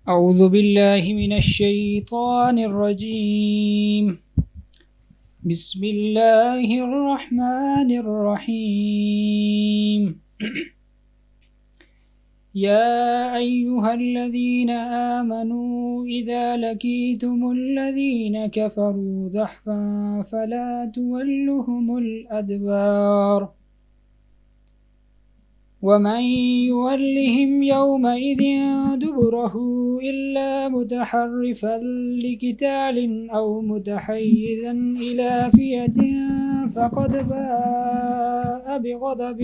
أعوذ بالله من الشيطان الرجيم. بسم الله الرحمن الرحيم. يا أيها الذين آمنوا إذا لقيتم الذين كفروا زحفا فلا تولهم الأدبار ومن يولهم يومئذ دبره إلا متحرفا لقتال أو متحيزا إلى فئة فقد باء بغضب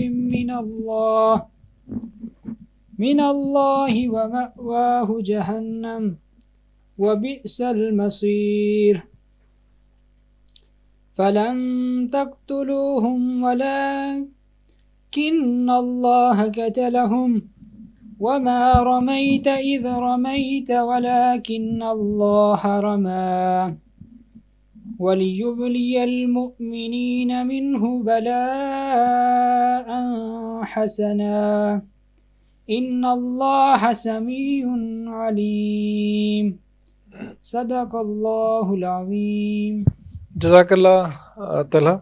من الله ومأواه جهنم وبئس المصير. فلم تقتلوهم ولكن الله قتلهم وما رميت إذ رميت ولكن الله رمى وليبلي المؤمنين منه بلاء حسنا إن الله سميع عليم. صدق اللہ العظیم. جزاک اللہ تعالیٰ.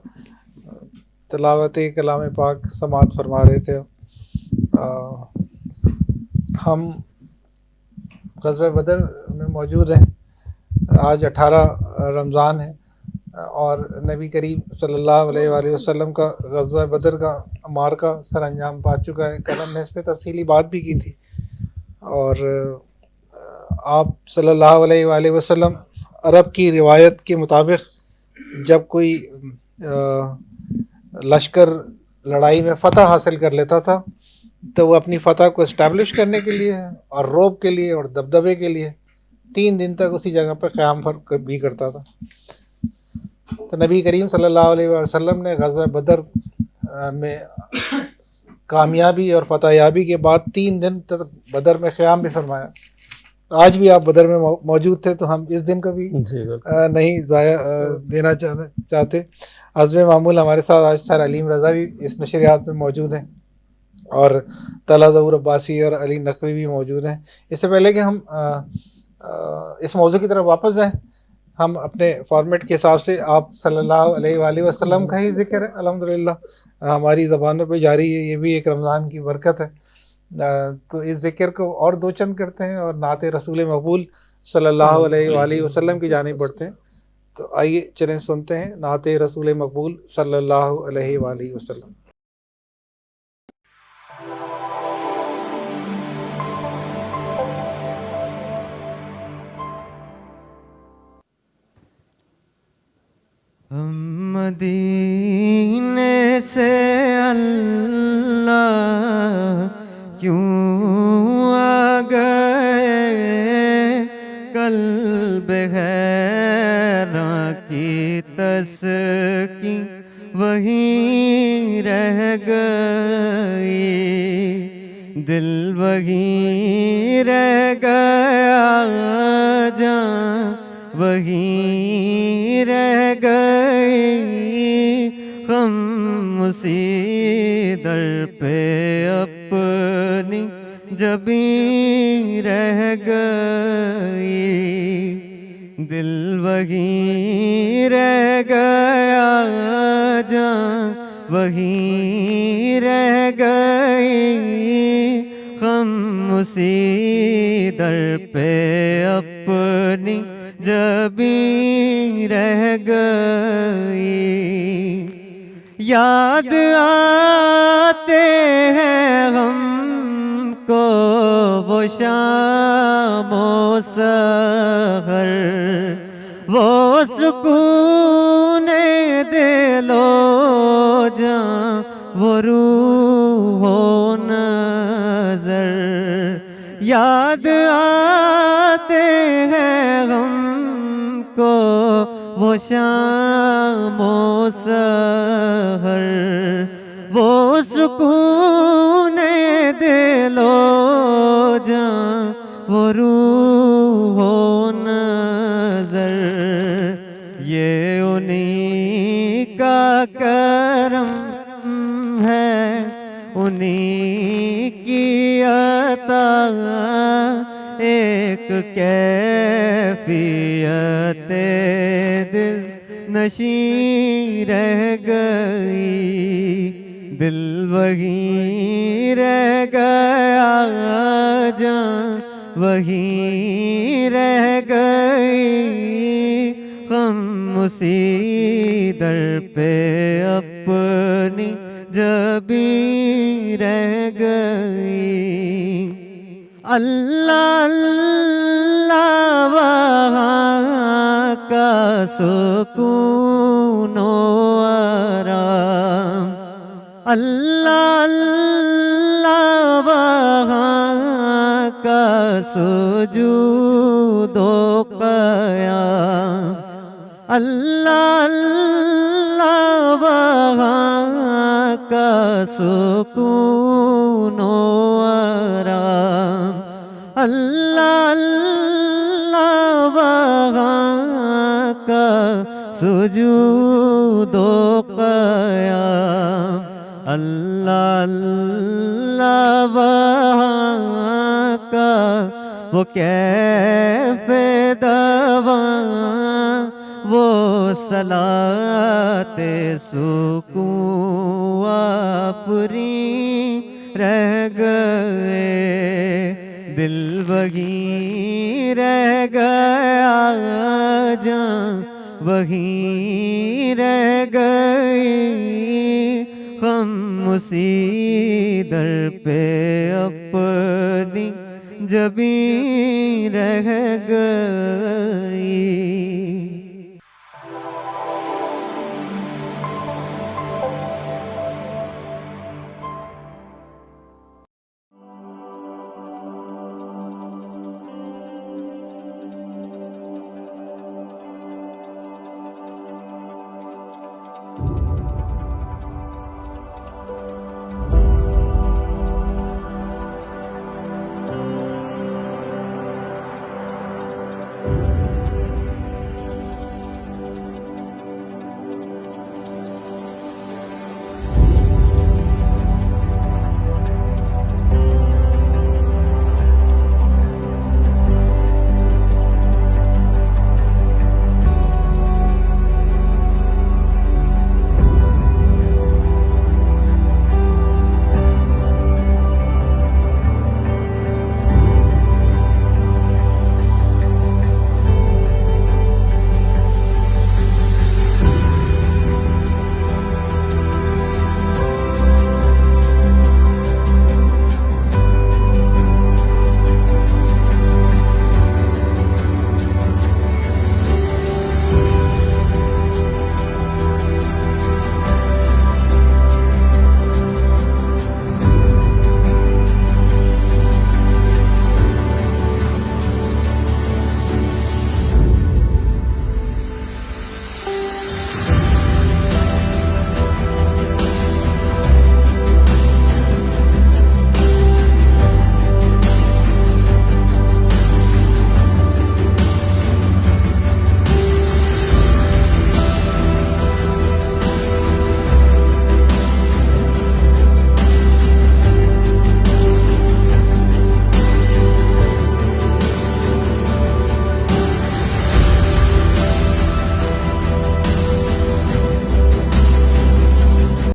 تلاوت کلام پاک سماعت فرما رہے تھے. ہم غزوہ بدر میں موجود ہیں. آج 18 رمضان ہے اور نبی کریم صلی اللہ علیہ وآلہ وسلم کا غزوہ بدر کا معرکہ سر انجام پا چکا ہے. کل ہم نے اس پہ تفصیلی بات بھی کی تھی اور آپ صلی اللہ علیہ وآلہ وسلم عرب کی روایت کے مطابق جب کوئی لشکر لڑائی میں فتح حاصل کر لیتا تھا تو وہ اپنی فتح کو اسٹیبلش کرنے کے لیے اور روب کے لیے اور دبدبے کے لیے 3 دن تک اسی جگہ پہ قیام بھی کرتا تھا. تو نبی کریم صلی اللہ علیہ وسلم نے غزوہ بدر میں کامیابی اور فتح یابی کے بعد 3 دن تک بدر میں قیام بھی فرمایا. آج بھی آپ بدر میں موجود تھے تو ہم اس دن کو بھی نہیں ضائع دینا چاہتے. عزم معمول ہمارے ساتھ آج سر علیم رضا بھی اس نشریات میں موجود ہیں اور طلحہ ظہور عباسی اور علی نقوی بھی موجود ہیں. اس سے پہلے کہ ہم اس موضوع کی طرف واپس جائیں، ہم اپنے فارمیٹ کے حساب سے آپ صلی اللہ علیہ وآلہ وسلم کا ہی ذکر ہے الحمدللہ ہماری زبانوں پہ جاری ہے. یہ بھی ایک رمضان کی برکت ہے. تو اس ذکر کو اور 2 چند کرتے ہیں اور نعت رسول مقبول صلی اللہ علیہ وآلہ وسلم کی جانب بڑھتے ہیں. تو آئیے چلیں سنتے ہیں نعت رسول مقبول صلی اللہ علیہ وآلہ وسلم. ہم مدینے سے اللہ کیوں آ گئے، قلب حیراں کی تسکین وہیں رہ گئی، دل وہیں رہ گیا، جان وہیں رہ گئی، غم اسی در پہ اپنی جبیں رہ گئی، دل وہیں رہ گیا، جان وہیں رہ گئی، غم اسی در پہ اپنی جبیں رہ گئی. یاد آتے ہیں ہم کو وہ شام و سحر، وہ سکون دل و جاں، وہ روح و نظر. یاد آتے ہیں ہم کو وہ شام و سحر، وہ سکون دل و جاں، وہ روح و نظر. یہ انہی کا کرم ہے، انہی کی عطا ایک کیفیت دل نشیں رہ گئی، دل وہیں رہ گیا، جان وہیں رہ گئی، غم اسی در پہ اپنی جبیں رہ گئی۔ اللہ اللہ وہاں کا سکون و آرام، اللہ اللہ وہاں کا سجود و قیام، اللہ اللہ وہاں کا سکون و آرام، اللہ اللہ وہاں کا سجود و قیام، اللہ اللہ وہاں کا وہ کیف دواں، وہ صلاۃ سکون آفریں رہ گئے، دل وہیں رہ گیا، جان وہیں رہ گئی، غم اسی در پہ اپنی جبیں رہ گئی۔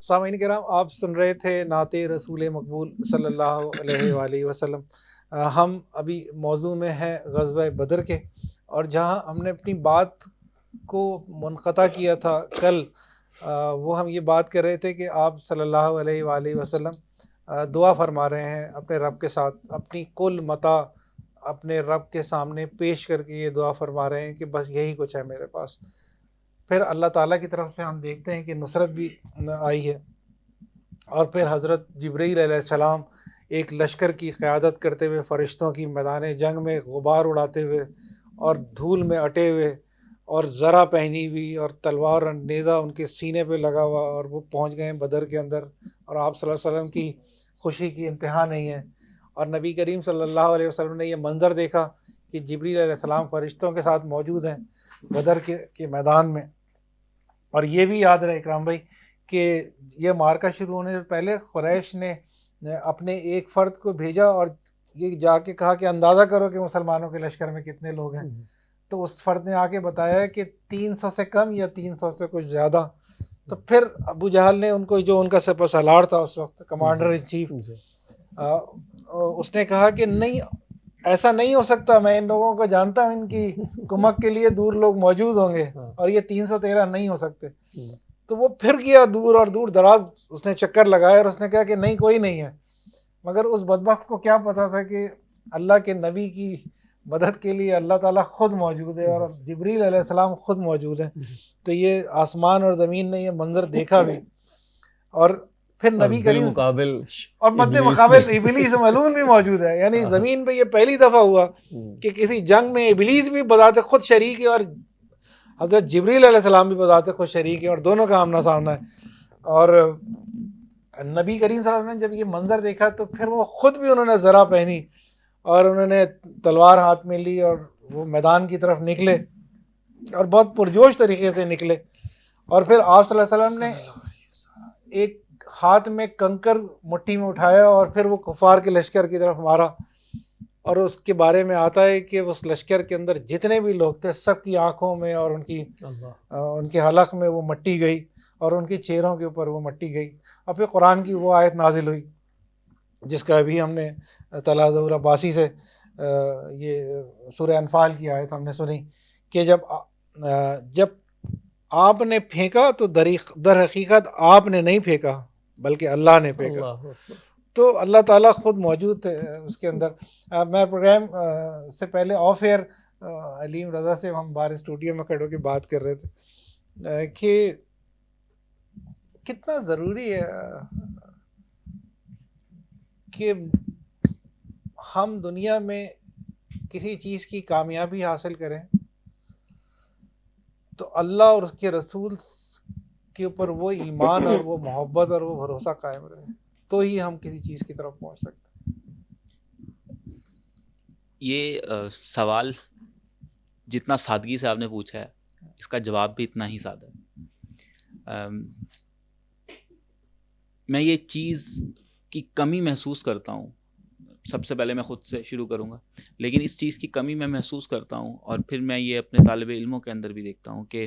سامعین کرام، آپ سن رہے تھے نعت رسول مقبول صلی اللہ علیہ وآلہ وسلم۔ ہم ابھی موضوع میں ہیں غزوہ بدر کے، اور جہاں ہم نے اپنی بات کو منقطع کیا تھا کل، وہ ہم یہ بات کر رہے تھے کہ آپ صلی اللہ علیہ وآلہ وسلم دعا فرما رہے ہیں اپنے رب کے ساتھ، اپنی کل متاع اپنے رب کے سامنے پیش کر کے یہ دعا فرما رہے ہیں کہ بس یہی کچھ ہے میرے پاس۔ پھر اللہ تعالیٰ کی طرف سے ہم دیکھتے ہیں کہ نصرت بھی آئی ہے، اور پھر حضرت جبرائیل علیہ السلام ایک لشکر کی قیادت کرتے ہوئے فرشتوں کی میدان جنگ میں غبار اڑاتے ہوئے اور دھول میں اٹے ہوئے اور زرہ پہنی ہوئی اور تلوار اور نیزہ ان کے سینے پہ لگا ہوا، اور وہ پہنچ گئے ہیں بدر کے اندر، اور آپ صلی اللہ علیہ وسلم کی خوشی کی انتہا نہیں ہے۔ اور نبی کریم صلی اللہ علیہ وسلم نے یہ منظر دیکھا کہ جبرائیل علیہ السلام فرشتوں کے ساتھ موجود ہیں بدر کے میدان میں۔ اور یہ بھی یاد رہے اکرام بھائی کہ یہ مارکہ شروع ہونے سے پہلے قریش نے اپنے ایک فرد کو بھیجا اور یہ جا کے کہا کہ اندازہ کرو کہ مسلمانوں کے لشکر میں کتنے لوگ ہیں. تو اس فرد نے آ کے بتایا کہ 300 سے کم یا 300 سے کچھ زیادہ. تو پھر ابو جہل نے ان کو، جو ان کا سپہ سالار تھا اس وقت، کمانڈر ان چیف، اس نے کہا کہ نہیں، ایسا نہیں ہو سکتا، میں ان لوگوں کو جانتا ہوں، ان کی کمک کے لیے دور لوگ موجود ہوں گے، اور یہ 313 نہیں ہو سکتے. تو وہ پھر گیا دور اور دور دراز، اس نے چکر لگایا اور اس نے کہا کہ نہیں، کوئی نہیں ہے. مگر اس بدبخت کو کیا پتا تھا کہ اللہ کے نبی کی مدد کے لیے اللہ تعالیٰ خود موجود ہے اور جبریل علیہ السلام خود موجود ہیں. تو یہ آسمان اور زمین نے یہ منظر دیکھا بھی، اور پھر نبی کریم مقابل اور مد مقابل ابلیس ملعون بھی موجود ہے. یعنی زمین پہ یہ پہلی دفعہ ہوا کہ کسی جنگ میں ابلیس بھی بذات خود شریک ہے اور حضرت جبریل علیہ السلام بھی بذات خود شریک ہے، اور دونوں کا آمنا سامنا ہے. اور نبی کریم صلی اللہ علیہ وسلم نے جب یہ منظر دیکھا تو پھر وہ خود بھی انہوں نے ذرا پہنی اور انہوں نے تلوار ہاتھ میں لی اور وہ میدان کی طرف نکلے، اور بہت پرجوش طریقے سے نکلے. اور پھر آپ صلی اللہ علیہ وسلم نے ایک ہاتھ میں کنکر مٹھی میں اٹھایا اور پھر وہ کفار کے لشکر کی طرف مارا. اور اس کے بارے میں آتا ہے کہ اس لشکر کے اندر جتنے بھی لوگ تھے سب کی آنکھوں میں اور ان کے حلق میں وہ مٹی گئی اور ان کے چہروں کے اوپر وہ مٹی گئی. اور پھر قرآن کی وہ آیت نازل ہوئی جس کا ابھی ہم نے طلحہ ظہور عباسی سے یہ سورہ انفال کی آیت ہم نے سنی کہ جب آپ نے پھینکا تو در حقیقت آپ نے نہیں پھینکا بلکہ اللہ نے پھینکا. تو اللہ تعالیٰ خود موجود تھے اس کے اندر. میں پروگرام سے پہلے آف ایئر علیم رضا سے ہم باہر اسٹوڈیو میں کھڑے ہو کے بات کر رہے تھے کہ کتنا ضروری ہے کہ ہم دنیا میں کسی چیز کی کامیابی حاصل کریں تو اللہ اور اس کے رسول کے اوپر وہ ایمان اور وہ محبت اور وہ بھروسہ قائم رہے، تو ہی ہم کسی چیز کی طرف پہنچ سکتے ہیں. یہ سوال جتنا سادگی سے آپ نے پوچھا ہے اس کا جواب بھی اتنا ہی سادہ ہے. میں یہ چیز کی کمی محسوس کرتا ہوں. سب سے پہلے میں خود سے شروع کروں گا، لیکن اس چیز کی کمی میں محسوس کرتا ہوں اور پھر میں یہ اپنے طالب علموں کے اندر بھی دیکھتا ہوں کہ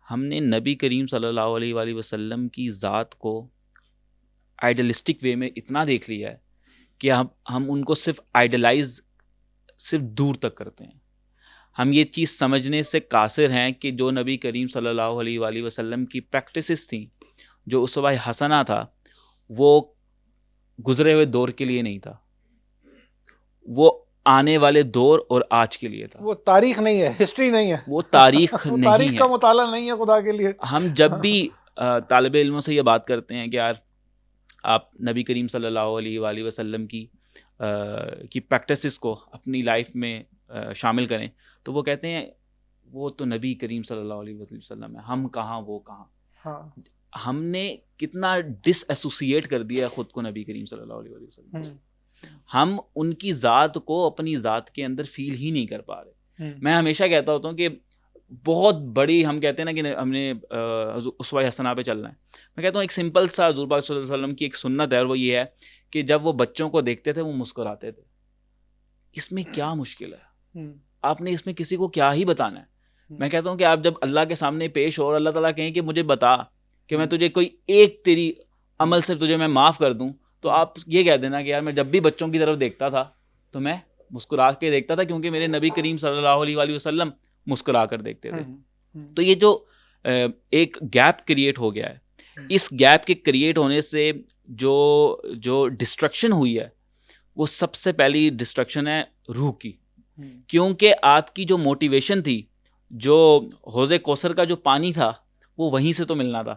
ہم نے نبی کریم صلی اللہ علیہ وآلہ وسلم کی ذات کو آئیڈلسٹک وے میں اتنا دیکھ لیا ہے کہ ہم ان کو صرف آئیڈلائز صرف دور تک کرتے ہیں. ہم یہ چیز سمجھنے سے قاصر ہیں کہ جو نبی کریم صلی اللہ علیہ وآلہ وسلم کی پریکٹسز تھیں، جو اسوہ حسنہ تھا، وہ گزرے ہوئے دور کے لیے نہیں تھا، وہ آنے والے دور اور آج کے لیے تھا. وہ تاریخ نہیں ہے، ہسٹری نہیں ہے، وہ تاریخ نہیں ہے، تاریخ کا مطالعہ نہیں ہے خدا کے لیے. ہم جب بھی طالب علموں سے یہ بات کرتے ہیں کہ یار آپ نبی کریم صلی اللہ علیہ وآلہ وسلم کی پریکٹسز کو اپنی لائف میں شامل کریں، تو وہ کہتے ہیں وہ تو نبی کریم صلی اللہ علیہ وسلم ہے، ہم کہاں وہ کہاں. ہم نے کتنا ڈس ایسوسیٹ کر دیا خود کو نبی کریم صلی اللہ علیہ وسلم. ہم ان کی ذات کو اپنی ذات کے اندر فیل ہی نہیں کر پا رہے. میں ہمیشہ کہتا ہوتا ہوں کہ بہت بڑی، ہم کہتے ہیں نا کہ ہم نے اسوہ حسنہ پہ چلنا ہے. میں کہتا ہوں ایک سمپل سا حضور پاک صلی اللہ علیہ وسلم کی ایک سنت ہے، اور وہ یہ ہے کہ جب وہ بچوں کو دیکھتے تھے وہ مسکراتے تھے. اس میں کیا مشکل ہے؟ آپ نے اس میں کسی کو کیا ہی بتانا ہے؟ میں کہتا ہوں کہ آپ جب اللہ کے سامنے پیش ہو اور اللہ تعالیٰ کہیں کہ مجھے بتا کہ میں تجھے کوئی ایک تیری عمل سے تجھے میں معاف کر دوں، تو آپ یہ کہہ دینا کہ یار میں جب بھی بچوں کی طرف دیکھتا تھا تو میں مسکرا کے دیکھتا تھا کیونکہ میرے نبی کریم صلی اللہ علیہ وآلہ وسلم مسکرا کر دیکھتے تھے. تو یہ جو ایک گیپ کریٹ ہو گیا ہے، اس گیپ کے کریٹ ہونے سے جو ڈسٹرکشن ہوئی ہے وہ سب سے پہلی ڈسٹرکشن ہے روح کی. کیونکہ آپ کی جو موٹیویشن تھی، جو حوض کوثر کا جو پانی تھا، وہ وہیں سے تو ملنا تھا،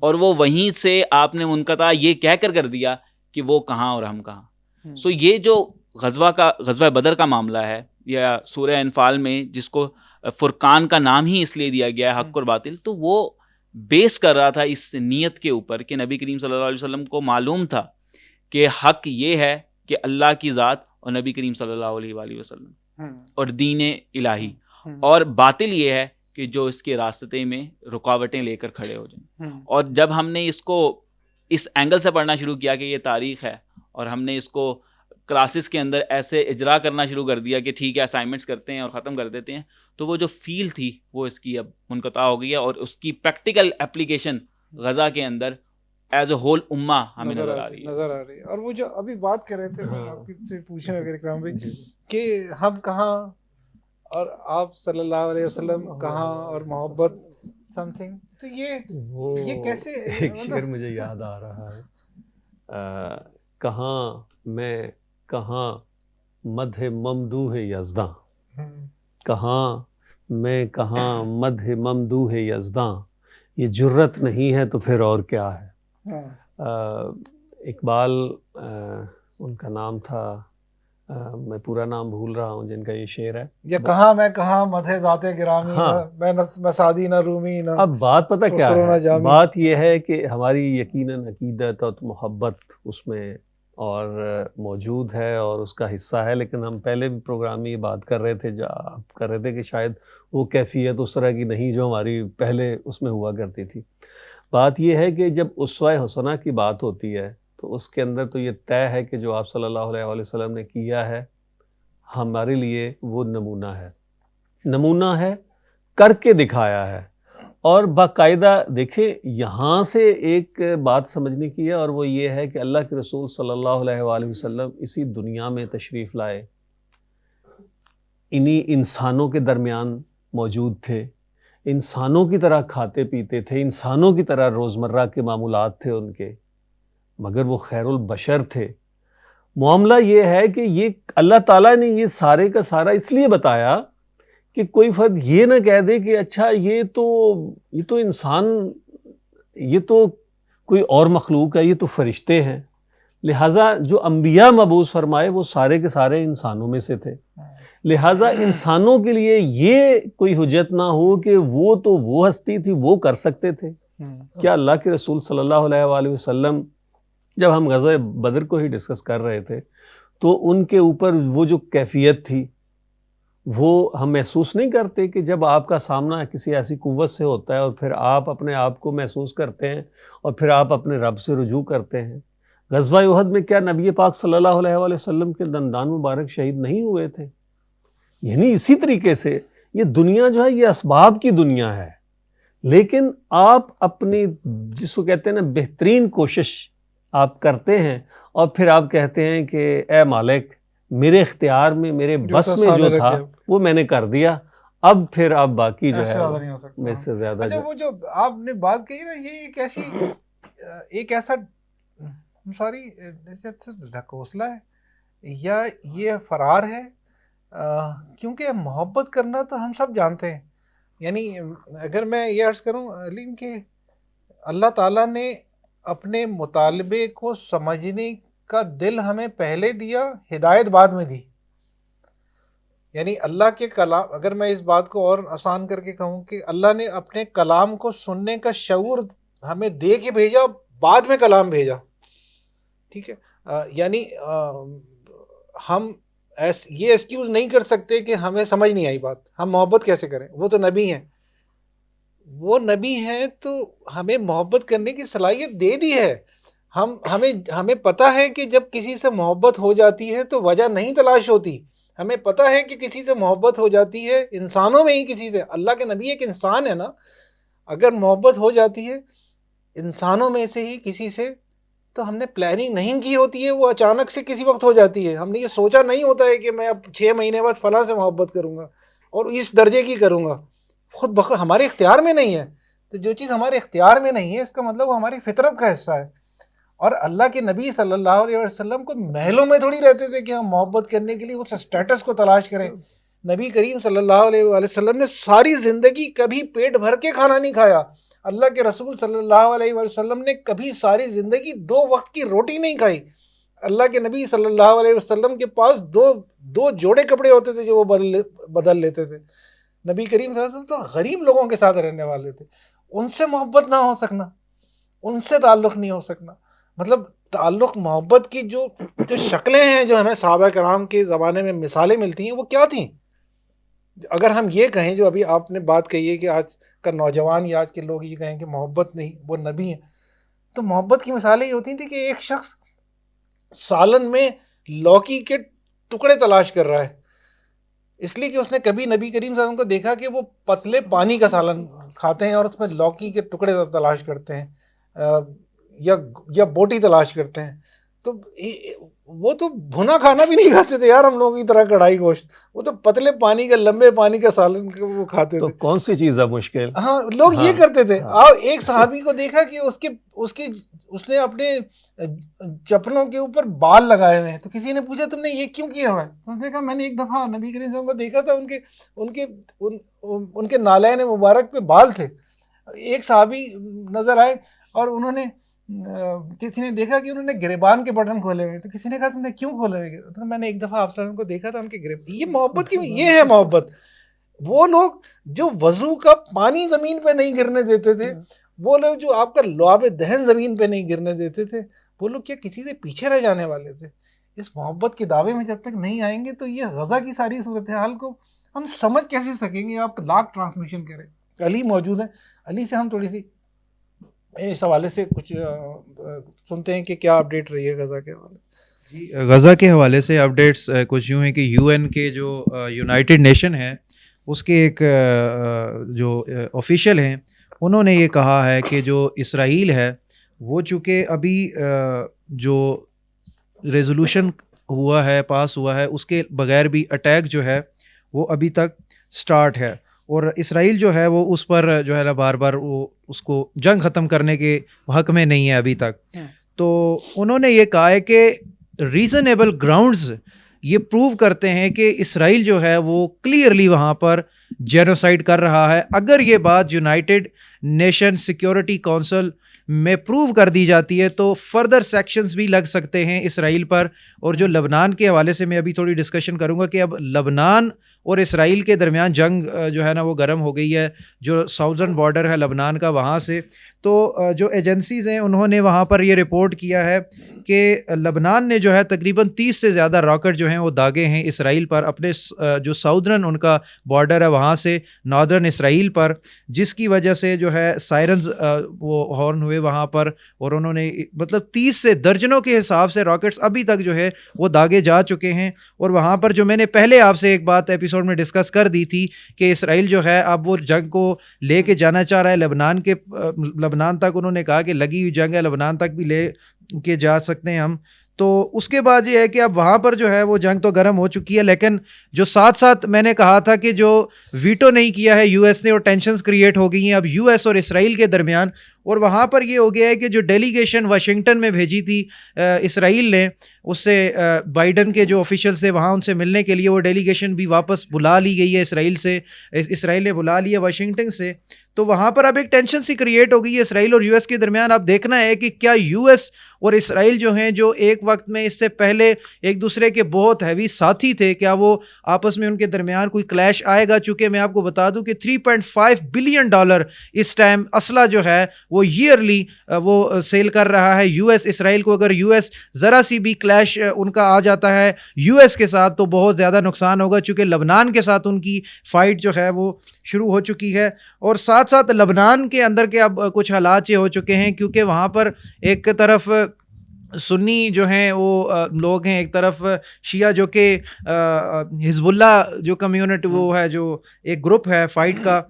اور وہ وہیں سے آپ نے منقطع یہ کہہ کر دیا کہ وہ کہاں اور ہم کہاں. سو یہ جو غزوہ بدر کا معاملہ ہے، یا سورہ انفال میں جس کو فرقان کا نام ہی اس لیے دیا گیا ہے، حق اور باطل، تو وہ بیس کر رہا تھا اس نیت کے اوپر کہ نبی کریم صلی اللہ علیہ وسلم کو معلوم تھا کہ حق یہ ہے کہ اللہ کی ذات اور نبی کریم صلی اللہ علیہ وآلہ وسلم اور دین الہی، اور باطل یہ ہے کہ جو اس کے راستے میں رکاوٹیں لے کر کھڑے ہو جائیں. اور جب ہم نے اس کو اس اینگل سے پڑھنا شروع کیا کہ یہ تاریخ ہے، اور ہم نے اس کو کلاسز کے اندر ایسے اجرا کرنا شروع کر دیا کہ ٹھیک ہے اسائنمنٹس کرتے ہیں اور ختم کر دیتے ہیں, تو وہ جو فیل تھی وہ اس کی اب منقطع ہو گئی ہے, اور اس کی پریکٹیکل اپلیکیشن غزہ کے اندر ایز اے ہول امہ ہمیں نظر آ رہی ہے. اور وہ جو ابھی بات کر رہے تھے, میں آپ سے پوچھیں اگر اکرام بھائی کہ ہم کہاں اور آپ صلی اللہ علیہ وسلم کہاں اور محبت سم تھنگ, تو یہ کیسے ایک شعر مجھے یاد آ رہا ہے, کہاں میں کہاں مدح ممدوح یزداں, کہاں میں کہاں مدح ممدوح یزداں, یہ جرت نہیں ہے تو پھر اور کیا ہے. اقبال ان کا نام تھا, میں پورا نام بھول رہا ہوں, جن کا یہ شعر ہے, یا کہاں میں کہاں مدح ذات گرامی, میں سعدی نہ رومی نہ. اب بات پتہ کیا ہے, بات یہ ہے کہ ہماری یقیناً عقیدت اور محبت اس میں اور موجود ہے اور اس کا حصہ ہے, لیکن ہم پہلے بھی پروگرام میں یہ بات کر رہے تھے, جو آپ کر رہے تھے کہ شاید وہ کیفیت اس طرح کی نہیں جو ہماری پہلے اس میں ہوا کرتی تھی. بات یہ ہے کہ جب اسوہ حسنہ کی بات ہوتی ہے تو اس کے اندر تو یہ طے ہے کہ جو آپ صلی اللہ علیہ وآلہ وسلم نے کیا ہے ہمارے لیے وہ نمونہ ہے, کر کے دکھایا ہے. اور باقاعدہ دیکھیں یہاں سے ایک بات سمجھنے کی ہے, اور وہ یہ ہے کہ اللہ کے رسول صلی اللہ علیہ وآلہ وسلم اسی دنیا میں تشریف لائے, انہی انسانوں کے درمیان موجود تھے, انسانوں کی طرح کھاتے پیتے تھے, انسانوں کی طرح روزمرہ کے معمولات تھے ان کے, مگر وہ خیر البشر تھے. معاملہ یہ ہے کہ یہ اللہ تعالیٰ نے یہ سارے کا سارا اس لیے بتایا کہ کوئی فرد یہ نہ کہہ دے کہ اچھا یہ تو انسان, یہ تو کوئی اور مخلوق ہے, یہ تو فرشتے ہیں. لہٰذا جو انبیاء مبعوث فرمائے وہ سارے کے سارے انسانوں میں سے تھے, لہٰذا انسانوں کے لیے یہ کوئی حجت نہ ہو کہ وہ ہستی تھی, وہ کر سکتے تھے. کیا اللہ کے رسول صلی اللہ علیہ وآلہ وسلم, جب ہم غزوہ بدر کو ہی ڈسکس کر رہے تھے, تو ان کے اوپر وہ جو کیفیت تھی وہ ہم محسوس نہیں کرتے کہ جب آپ کا سامنا کسی ایسی قوت سے ہوتا ہے اور پھر آپ اپنے آپ کو محسوس کرتے ہیں اور پھر آپ اپنے رب سے رجوع کرتے ہیں. غزوہ احد میں کیا نبی پاک صلی اللہ علیہ وآلہ وسلم کے دندان مبارک شہید نہیں ہوئے تھے؟ یعنی اسی طریقے سے یہ دنیا جو ہے یہ اسباب کی دنیا ہے, لیکن آپ اپنی جس کو کہتے ہیں نا بہترین کوشش آپ کرتے ہیں, اور پھر آپ کہتے ہیں کہ اے مالک میرے اختیار میں میرے بس میں جو تھا وہ میں نے کر دیا, اب پھر آپ باقی جو ہے میں سے زیادہ. اچھا وہ جو آپ نے بات کہی نا, یہ ایک ایسی ایک ایسا سوری ڈھکوسلا ہے یا یہ فرار ہے, کیونکہ محبت کرنا تو ہم سب جانتے ہیں. یعنی اگر میں یہ عرض کروں علیم کہ اللہ تعالیٰ نے اپنے مطالبے کو سمجھنے کا دل ہمیں پہلے دیا, ہدایت بعد میں دی. یعنی اللہ کے کلام, اگر میں اس بات کو اور آسان کر کے کہوں کہ اللہ نے اپنے کلام کو سننے کا شعور ہمیں دے کے بھیجا, بعد میں کلام بھیجا. ٹھیک ہے, یعنی ہم یہ ایکسکیوز نہیں کر سکتے کہ ہمیں سمجھ نہیں آئی بات, ہم محبت کیسے کریں, وہ تو نبی ہیں, وہ نبی ہیں تو ہمیں محبت کرنے کی صلاحیت دے دی ہے. ہمیں پتہ ہے کہ جب کسی سے محبت ہو جاتی ہے تو وجہ نہیں تلاش ہوتی. ہمیں پتہ ہے کہ کسی سے محبت ہو جاتی ہے انسانوں میں ہی کسی سے, اللہ کے نبی ایک انسان ہے نا, اگر محبت ہو جاتی ہے انسانوں میں سے ہی کسی سے تو ہم نے پلاننگ نہیں کی ہوتی ہے, وہ اچانک سے کسی وقت ہو جاتی ہے. ہم نے یہ سوچا نہیں ہوتا ہے کہ میں اب 6 مہینے بعد فلاں سے محبت کروں گا اور اس درجے کی کروں گا, خود بخود ہمارے اختیار میں نہیں ہے. تو جو چیز ہمارے اختیار میں نہیں ہے اس کا مطلب وہ ہماری فطرت کا حصہ ہے. اور اللہ کے نبی صلی اللہ علیہ وسلم کو محلوں میں تھوڑی رہتے تھے کہ ہم محبت کرنے کے لیے اس اسٹیٹس کو تلاش کریں. نبی کریم صلی اللہ علیہ وسلم نے ساری زندگی کبھی پیٹ بھر کے کھانا نہیں کھایا. اللہ کے رسول صلی اللہ علیہ وسلم نے کبھی ساری زندگی 2 وقت کی روٹی نہیں کھائی. اللہ کے نبی صلی اللہ علیہ وسلم کے پاس دو جوڑے کپڑے ہوتے تھے جو وہ بدل لیتے تھے. نبی کریم صلی اللہ علیہ وسلم تو غریب لوگوں کے ساتھ رہنے والے تھے. ان سے محبت نہ ہو سکنا, ان سے تعلق نہیں ہو سکنا, مطلب تعلق محبت کی جو شکلیں ہیں جو ہمیں صحابہ کرام کے زمانے میں مثالیں ملتی ہیں وہ کیا تھیں؟ اگر ہم یہ کہیں جو ابھی آپ نے بات کہی ہے کہ آج کا نوجوان یا آج کے لوگ یہ کہیں کہ محبت نہیں, وہ نبی ہیں, تو محبت کی مثالیں یہ ہوتی تھیں کہ ایک شخص سالن میں لوکی کے ٹکڑے تلاش کر رہا ہے، اس لیے کہ اس نے کبھی نبی کریم صلی اللہ علیہ وسلم کو دیکھا کہ وہ پتلے پانی کا سالن کھاتے ہیں اور اس میں لوکی کے ٹکڑے تلاش کرتے ہیں یا بوٹی تلاش کرتے ہیں. تو وہ تو بھنا کھانا بھی نہیں کھاتے تھے یار ہم لوگوں کی طرح کڑھائی گوشت، وہ تو پتلے پانی کا لمبے پانی کا سالن وہ کھاتے تو تھے. کون سی چیز ہے مشکل؟ ہاں لوگ یہ کرتے تھے. ایک صحابی کو دیکھا کہ اس نے اپنے چپلوں کے اوپر بال لگائے ہوئے ہیں، تو کسی نے پوچھا تم نے یہ کیوں کیا ہوا ہے؟ تو اس نے کہا میں نے ایک دفعہ نبی کریم صلی اللہ علیہ وسلم کو دیکھا تھا ان کے نالین مبارک پہ بال تھے. ایک صحابی نظر آئے اور انہوں نے کسی نے دیکھا کہ انہوں نے گریبان کے بٹن کھولے ہوئے، تو کسی نے کہا تم نے کیوں کھولے ہوئے؟ تو میں نے ایک دفعہ آپ صلی اللہ علیہ وسلم کو دیکھا تھا ان کے گریبان. یہ محبت کیوں؟ یہ ہے محبت. وہ لوگ جو وضو کا پانی زمین پہ نہیں گرنے دیتے تھے، وہ لوگ جو آپ کا لعاب دہن زمین پہ نہیں گرنے دیتے تھے، وہ لوگ کیا کسی سے پیچھے رہ جانے والے تھے؟ اس محبت کے دعوے میں جب تک نہیں آئیں گے تو یہ غزہ کی ساری صورتحال کو ہم سمجھ کیسے سکیں گے؟ آپ لاکھ ٹرانسمیشن کریں. علی موجود ہیں، علی سے ہم تھوڑی سی اس حوالے سے کچھ سنتے ہیں کہ کیا اپڈیٹ رہی ہے غزہ کے حوالے سے. غزہ کے حوالے سے اپڈیٹس کچھ یوں ہیں کہ یو این کے جو یونائٹڈ نیشن ہے اس کے ایک جو آفیشیل ہیں انہوں نے یہ کہا ہے کہ جو اسرائیل ہے وہ چونکہ ابھی جو ریزولوشن ہوا ہے پاس ہوا ہے اس کے بغیر بھی اٹیک جو ہے وہ ابھی تک سٹارٹ ہے، اور اسرائیل جو ہے وہ اس پر جو ہے نا بار بار وہ اس کو جنگ ختم کرنے کے حق میں نہیں ہے ابھی تک. تو انہوں نے یہ کہا ہے کہ ریزنیبل گراؤنڈز یہ پروو کرتے ہیں کہ اسرائیل جو ہے وہ کلیئرلی وہاں پر جینوسائیڈ کر رہا ہے. اگر یہ بات یونائٹڈ نیشن سیکیورٹی کونسل میں پروو کر دی جاتی ہے تو فردر سیکشنز بھی لگ سکتے ہیں اسرائیل پر. اور جو لبنان کے حوالے سے میں ابھی تھوڑی ڈسکشن کروں گا کہ اب لبنان اور اسرائیل کے درمیان جنگ جو ہے نا وہ گرم ہو گئی ہے، جو ساؤدرن بارڈر ہے لبنان کا وہاں سے. تو جو ایجنسیز ہیں انہوں نے وہاں پر یہ رپورٹ کیا ہے کہ لبنان نے جو ہے تقریباً 30 سے زیادہ راکٹ جو ہیں وہ داغے ہیں اسرائیل پر، اپنے جو ساؤدرن ان کا بارڈر ہے وہاں سے ناردرن اسرائیل پر، جس کی وجہ سے جو ہے سائرنز وہ ہارن ہوئے وہاں پر، اور انہوں نے مطلب 30 سے درجنوں کے حساب سے راکٹس ابھی تک جو ہے وہ داغے جا چکے ہیں. اور وہاں پر جو میں نے پہلے آپ سے ایک بات ایپیسوڈ میں ڈسکس کر دی تھی کہ اسرائیل جو ہے اب وہ جنگ کو لے کے جانا چاہ رہا ہے لبنان تک. انہوں نے کہا کہ لگی ہوئی جنگ ہے، لبنان تک بھی لے کے جا سکتے ہیں ہم. تو اس کے بعد یہ ہے کہ اب وہاں پر جو ہے وہ جنگ تو گرم ہو چکی ہے، لیکن جو ساتھ ساتھ میں نے کہا تھا کہ جو ویٹو نہیں کیا ہے یو ایس نے اور ٹینشنز کریٹ ہو گئی ہیں اب یو ایس اور اسرائیل کے درمیان. اور وہاں پر یہ ہو گیا ہے کہ جو ڈیلیگیشن واشنگٹن میں بھیجی تھی اسرائیل نے، اس سے بائیڈن کے جو آفیشل سے وہاں ان سے ملنے کے لیے، وہ ڈیلیگیشن بھی واپس بلا لی گئی ہے اسرائیل نے بلا لیا واشنگٹن سے. تو وہاں پر اب ایک ٹینشن سی کریٹ ہو گئی ہے اسرائیل اور یو ایس کے درمیان. اب دیکھنا ہے کہ کیا یو ایس اور اسرائیل جو ہیں جو ایک وقت میں اس سے پہلے ایک دوسرے کے بہت ہیوی ساتھی تھے، کیا وہ آپس میں ان کے درمیان کوئی کلیش آئے گا؟ چونکہ میں آپ کو بتا دوں کہ $3.5 بلین اس ٹائم اسلحہ جو ہے وہ ایئرلی وہ سیل کر رہا ہے یو ایس اسرائیل کو. اگر یو ایس ذرا سی بھی کلیش ان کا آ جاتا ہے یو ایس کے ساتھ تو بہت زیادہ نقصان ہوگا، چونکہ لبنان کے ساتھ ان کی فائٹ جو ہے وہ شروع ہو چکی ہے. اور ساتھ ساتھ لبنان کے اندر کے اب کچھ حالات یہ ہو چکے ہیں کیونکہ وہاں پر ایک طرف سنی جو ہیں وہ لوگ ہیں، ایک طرف شیعہ جو کہ حزب اللہ جو کمیونٹی وہ ہے جو ایک گروپ ہے فائٹ کا،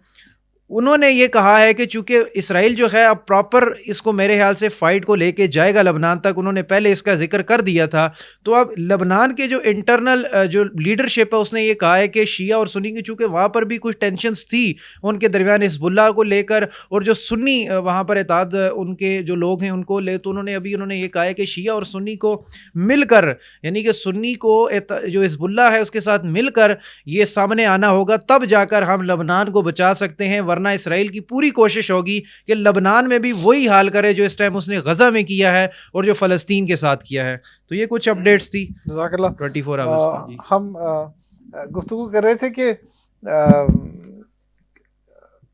انہوں نے یہ کہا ہے کہ چونکہ اسرائیل جو ہے اب پراپر اس کو میرے خیال سے فائٹ کو لے کے جائے گا لبنان تک، انہوں نے پہلے اس کا ذکر کر دیا تھا. تو اب لبنان کے جو انٹرنل جو لیڈرشپ ہے اس نے یہ کہا ہے کہ شیعہ اور سنی کی چونکہ وہاں پر بھی کچھ ٹینشنز تھی ان کے درمیان حزب اللہ کو لے کر، اور جو سنی وہاں پر اتحاد ان کے جو لوگ ہیں ان کو لے، تو انہوں نے یہ کہا ہے کہ شیعہ اور سنی کو مل کر، یعنی کہ سنی کو جو حزب اللہ ہے اس کے ساتھ مل کر یہ سامنے آنا ہوگا، تب جا کر ہم لبنان کو بچا سکتے ہیں. ورنہ اسرائیل کی پوری کوشش ہوگی کہ لبنان میں بھی وہی حال کرے جو اس ٹائم اس نے غزہ میں کیا ہے اور جو فلسطین کے ساتھ کیا ہے. تو یہ کچھ اپڈیٹس تھی جزاک اللہ. 24 آورز. ہم گفتگو کر رہے تھے کہ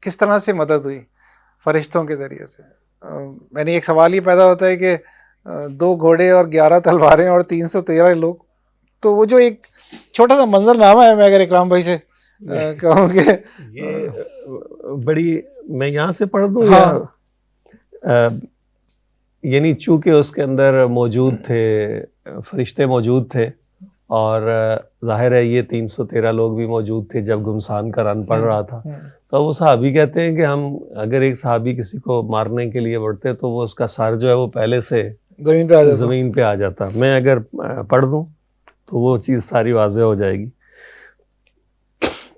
کس طرح سے مدد ہوئی فرشتوں کے ذریعے سے. میں نے ایک سوال یہ پیدا ہوتا ہے کہ 2 گھوڑے اور 11 تلواریں اور 313 لوگ، تو وہ جو ایک چھوٹا سا منظر نامہ ہے، میں اگر اکرام بھائی سے کہوں کہ یہ بڑی، میں یہاں سے پڑھ دوں یا یعنی چونکہ اس کے اندر موجود تھے فرشتے موجود تھے اور ظاہر ہے یہ 313 لوگ بھی موجود تھے جب گمسان کا رن پڑ رہا تھا، تو وہ صحابی کہتے ہیں کہ ہم اگر ایک صحابی کسی کو مارنے کے لیے بڑھتے تو وہ اس کا سر جو ہے وہ پہلے سے زمین پہ آ جاتا. میں اگر پڑھ دوں تو وہ چیز ساری واضح ہو جائے گی.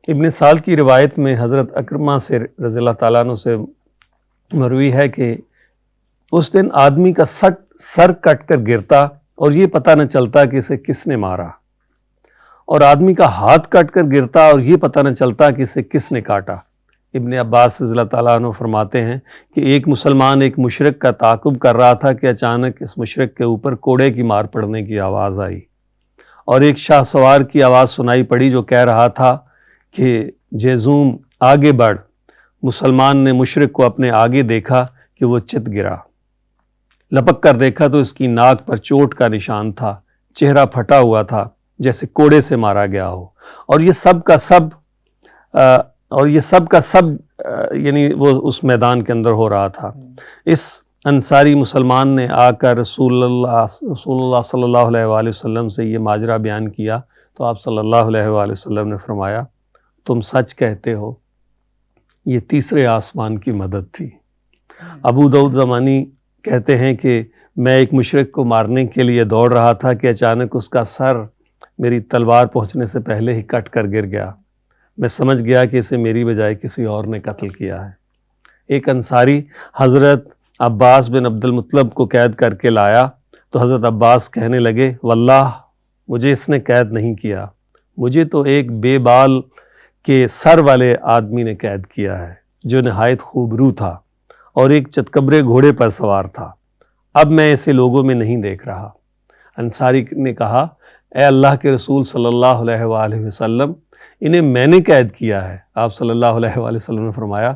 ابن سال کی روایت میں حضرت اکرمہ سے رضی اللہ تعالیٰ عنہ سے مروی ہے کہ اس دن آدمی کا سر کٹ کر گرتا اور یہ پتہ نہ چلتا کہ اسے کس نے مارا، اور آدمی کا ہاتھ کٹ کر گرتا اور یہ پتہ نہ چلتا کہ اسے کس نے کاٹا. ابن عباس رضی اللہ تعالیٰ عنہ فرماتے ہیں کہ ایک مسلمان ایک مشرک کا تعاقب کر رہا تھا کہ اچانک اس مشرک کے اوپر کوڑے کی مار پڑنے کی آواز آئی اور ایک شاہ سوار کی آواز سنائی پڑی جو کہہ رہا تھا کہ جیزوم آگے بڑھ. مسلمان نے مشرک کو اپنے آگے دیکھا کہ وہ چت گرا، لپک کر دیکھا تو اس کی ناک پر چوٹ کا نشان تھا، چہرہ پھٹا ہوا تھا جیسے کوڑے سے مارا گیا ہو، اور یہ سب کا سب یعنی وہ اس میدان کے اندر ہو رہا تھا. اس انصاری مسلمان نے آ کر رسول اللہ صلی اللہ علیہ وآلہ وسلم سے یہ ماجرا بیان کیا تو آپ صلی اللہ علیہ وآلہ وسلم نے فرمایا تم سچ کہتے ہو، یہ تیسرے آسمان کی مدد تھی. ابو داؤد زمانی کہتے ہیں کہ میں ایک مشرک کو مارنے کے لیے دوڑ رہا تھا کہ اچانک اس کا سر میری تلوار پہنچنے سے پہلے ہی کٹ کر گر گیا. میں سمجھ گیا کہ اسے میری بجائے کسی اور نے قتل کیا ہے. ایک انصاری حضرت عباس بن عبد المطلب کو قید کر کے لایا تو حضرت عباس کہنے لگے واللہ مجھے اس نے قید نہیں کیا، مجھے تو ایک بے بال کے سر والے آدمی نے قید کیا ہے جو نہایت خوبرو تھا اور ایک چتکبرے گھوڑے پر سوار تھا. اب میں اسے لوگوں میں نہیں دیکھ رہا. انصاری نے کہا اے اللہ کے رسول صلی اللہ علیہ وآلہ وسلم، انہیں میں نے قید کیا ہے. آپ صلی اللہ علیہ وآلہ وسلم نے فرمایا